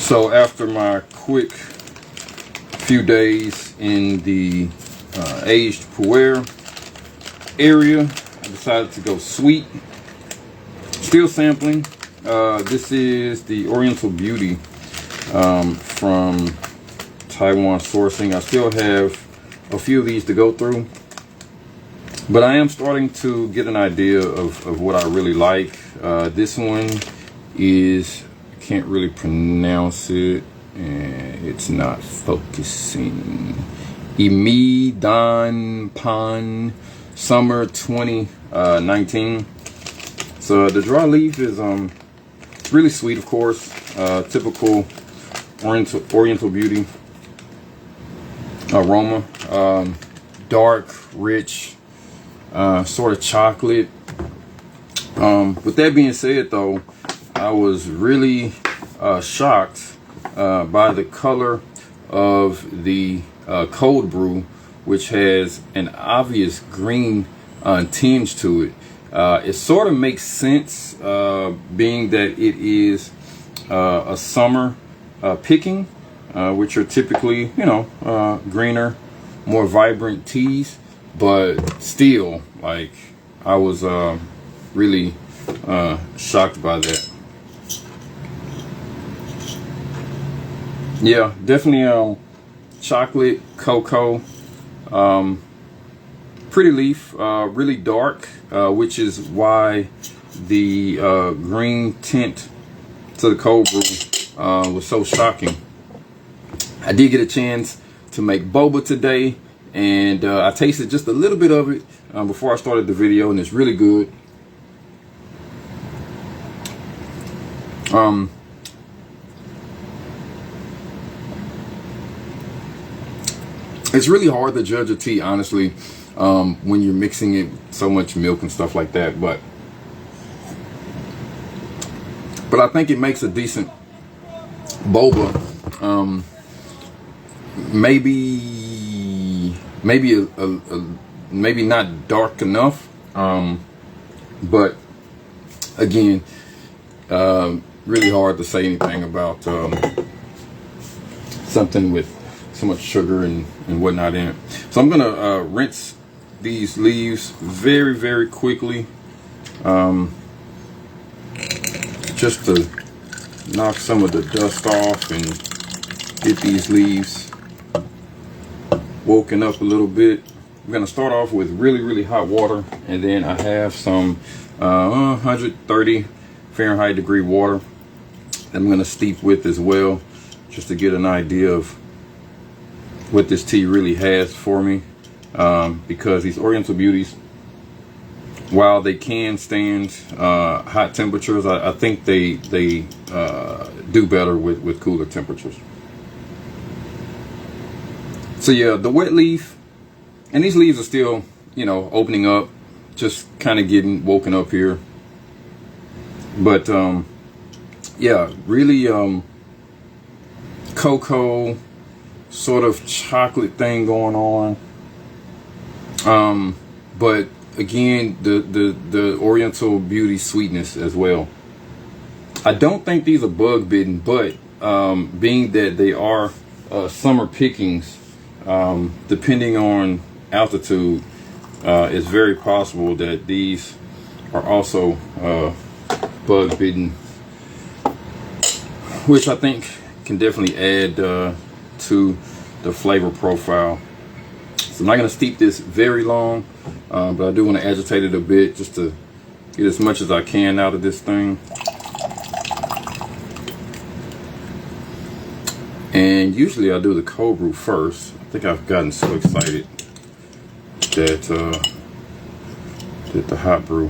So after my quick few days in the aged pu'er area, I decided to go sweet. Still sampling. This is the Oriental Beauty from Taiwan sourcing. I still have a few of these to go through, but I am starting to get an idea of what I really like. This one is, can't really pronounce it, and it's not focusing. EMIL Dan Pan Summer 2019. So the dry leaf is really sweet, of course. Typical Oriental Beauty aroma. Dark, rich, sort of chocolate. With that being said, though, I was really shocked by the color of the cold brew, which has an obvious green tinge to it. It sort of makes sense, being that it is a summer picking, which are typically, you know, greener, more vibrant teas. But still, like, I was really shocked by that. Yeah, definitely chocolate, cocoa, pretty leaf, really dark, which is why the green tint to the cold brew was so shocking. I did get a chance to make boba today, and I tasted just a little bit of it before I started the video, and it's really good. It's really hard to judge a tea, honestly, when you're mixing it with so much milk and stuff like that. But I think it makes a decent boba. Maybe maybe not dark enough. But again, really hard to say anything about something with so much sugar and whatnot in it. So I'm gonna rinse these leaves very, very quickly, just to knock some of the dust off and get these leaves woken up a little bit. I'm gonna start off with really, really hot water, and then I have some 130 Fahrenheit degree water that I'm gonna steep with as well, just to get an idea of what this tea really has for me, because these Oriental Beauties, while they can stand hot temperatures, I think they do better with cooler temperatures. So yeah, the wet leaf, and these leaves are still, you know, opening up, just kind of getting woken up here. But yeah, really cocoa, sort of chocolate thing going on, but again, the Oriental Beauty sweetness as well. I don't think these are bug bitten, but being that they are summer pickings, depending on altitude, it's very possible that these are also bug bitten, which I think can definitely add to the flavor profile. So I'm not going to steep this very long, but I do want to agitate it a bit just to get as much as I can out of this thing. And usually I do the cold brew first. I think I've gotten so excited that did the hot brew.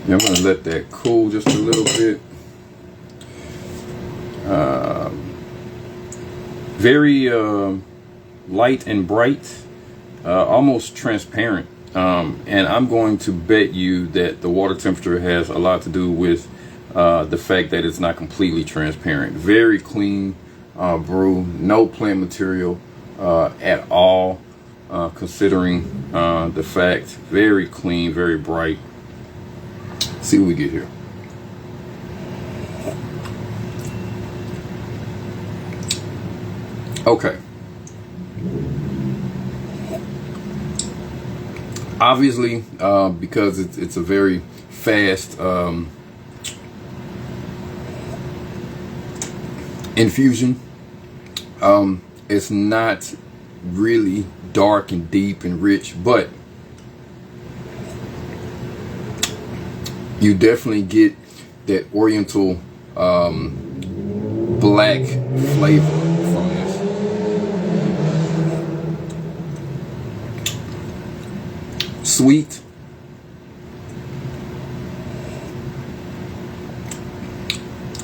Yeah, I'm going to let that cool just a little bit. Very light and bright, almost transparent. And I'm going to bet you that the water temperature has a lot to do with the fact that it's not completely transparent. Very clean brew, no plant material at all, considering the fact. Very clean, very bright. See what we get here. Okay. Obviously, because it's a very fast infusion, it's not really dark and deep and rich, but you definitely get that oriental black flavor from this.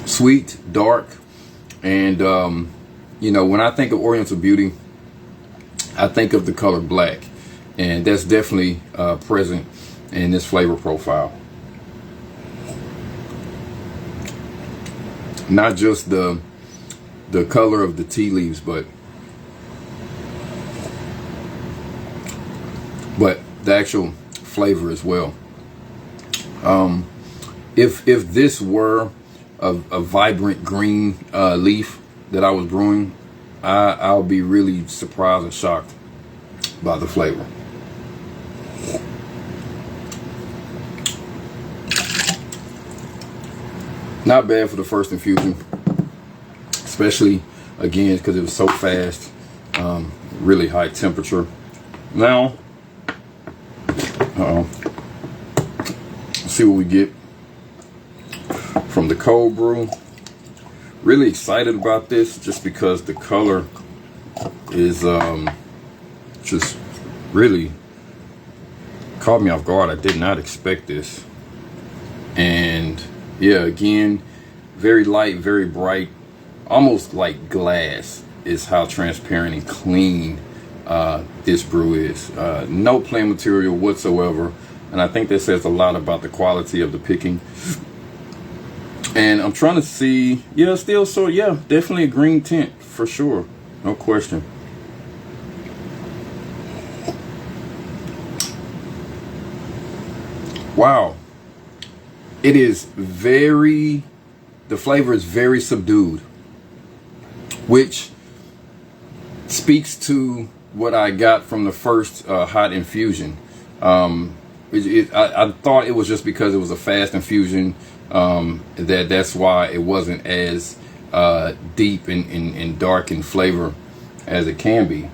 Sweet, dark, and you know, when I think of Oriental beauty, I think of the color black, and that's definitely present in this flavor profile. Not just the color of the tea leaves, but the actual flavor as well. If this were a vibrant green leaf that I was brewing, I'll be really surprised and shocked by the flavor. Not bad for the first infusion, especially again because it was so fast, really high temperature. Now, let's see what we get from the cold brew. Really excited about this just because the color is just really caught me off guard. I did not expect this. And yeah, again, very light, very bright, almost like glass is how transparent and clean this brew is. No plain material whatsoever, and I think that says a lot about the quality of the picking. And I'm trying to see, yeah, still, so yeah, definitely a green tint for sure, no question. Wow, it is very, the flavor is very subdued, which speaks to what I got from the first hot infusion. I thought it was just because it was a fast infusion, that's why it wasn't as deep and dark in flavor as it can be.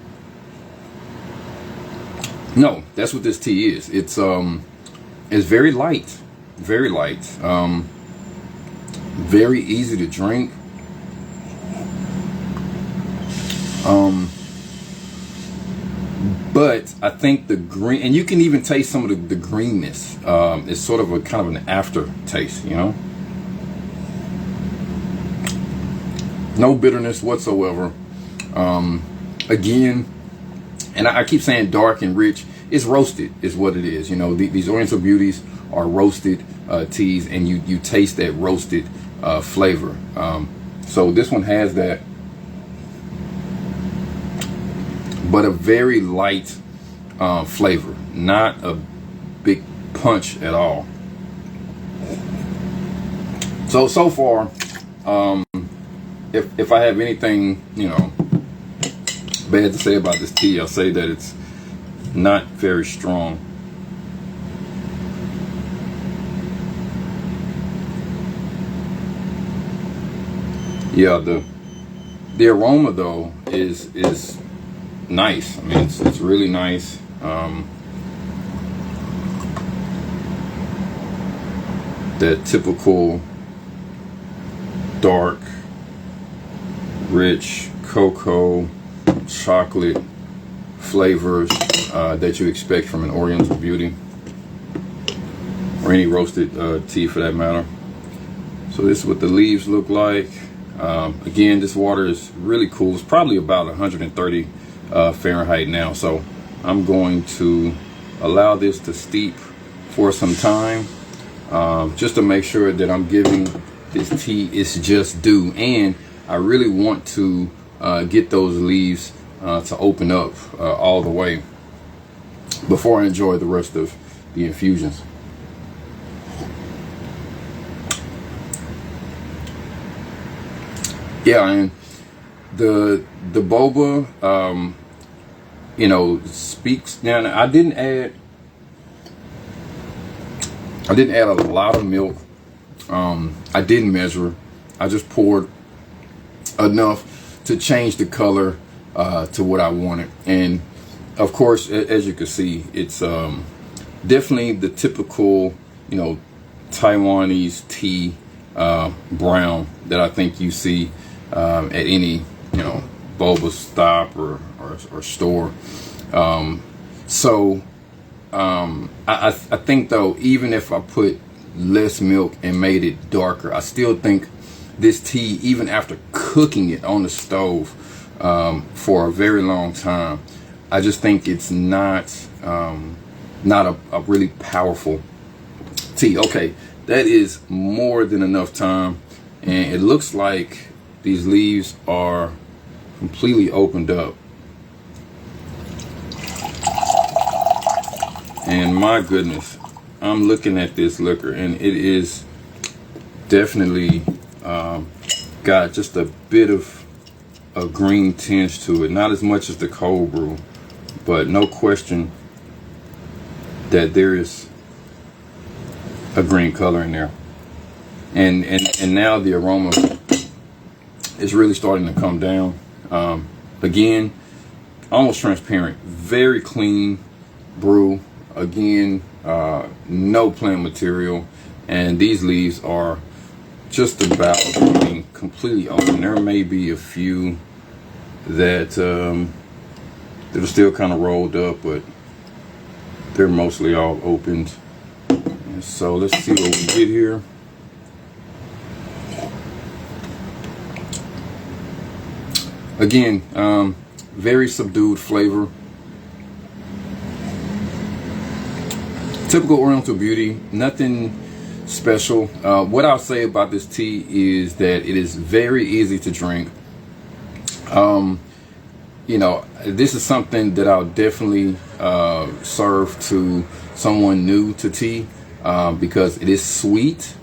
No, that's what this tea is. It's very light, very light, very easy to drink. But I think the green, and you can even taste some of the greenness. It's sort of a kind of an aftertaste, you know. No bitterness whatsoever. Again, and I keep saying dark and rich. It's roasted, is what it is. You know, these Oriental beauties are roasted teas, and you taste that roasted flavor. So this one has that, but a very light flavor, not a big punch at all. So far, if I have anything, you know, bad to say about this tea, I'll say that it's not very strong. Yeah, the aroma though is nice. I mean, it's really nice. That typical dark, rich cocoa, chocolate flavors that you expect from an Oriental beauty, or any roasted tea for that matter. So this is what the leaves look like. Again, this water is really cool. It's probably about 130 Fahrenheit now, so I'm going to allow this to steep for some time, just to make sure that I'm giving this tea its just due. And I really want to get those leaves to open up all the way before I enjoy the rest of the infusions. Yeah, and the boba, you know, speaks. Now I didn't add a lot of milk. I didn't measure. I just poured enough to change the color to what I wanted. And of course, as you can see, it's definitely the typical, you know, Taiwanese tea brown that I think you see at any, you know, boba stop or store. I think though, even if I put less milk and made it darker, I still think this tea, even after cooking it on the stove for a very long time, I just think it's not a really powerful tea. Okay, that is more than enough time, and it looks like these leaves are completely opened up. And my goodness, I'm looking at this liquor, and it is definitely got just a bit of a green tinge to it. Not as much as the cold brew, but no question that there is a green color in there. And now the aroma is really starting to come down. Again, almost transparent, very clean brew. Again, no plant material, and these leaves are just about being completely open. There may be a few that are still kind of rolled up, but they're mostly all opened. And so let's see what we get here. Again, very subdued flavor. Typical Oriental beauty, nothing special. What I'll say about this tea is that it is very easy to drink. You know, this is something that I'll definitely serve to someone new to tea because it is sweet,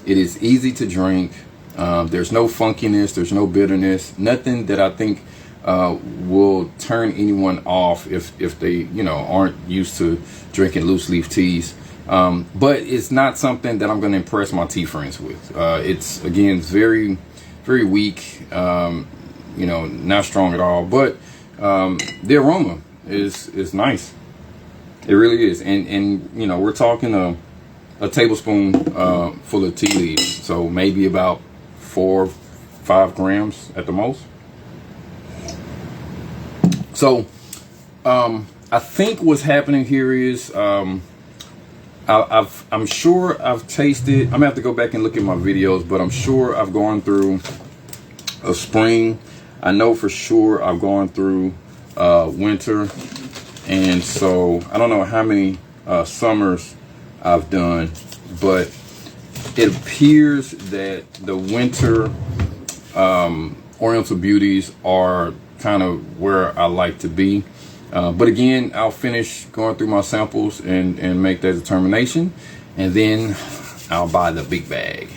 it is easy to drink. There's no funkiness, there's no bitterness, nothing that I think will turn anyone off if they, you know, aren't used to drinking loose leaf teas. But it's not something that I'm going to impress my tea friends with. It's, again, it's very, very weak, you know, not strong at all. But the aroma is nice. It really is. And you know, we're talking a tablespoon full of tea leaves. So maybe about 4-5 grams at the most. So I think what's happening here is I'm sure I've tasted. I'm gonna have to go back and look at my videos, but I'm sure I've gone through a spring. I know for sure I've gone through winter, and so I don't know how many summers I've done, but it appears that the winter Oriental beauties are kind of where I like to be. But again, I'll finish going through my samples and make that determination, and then I'll buy the big bag.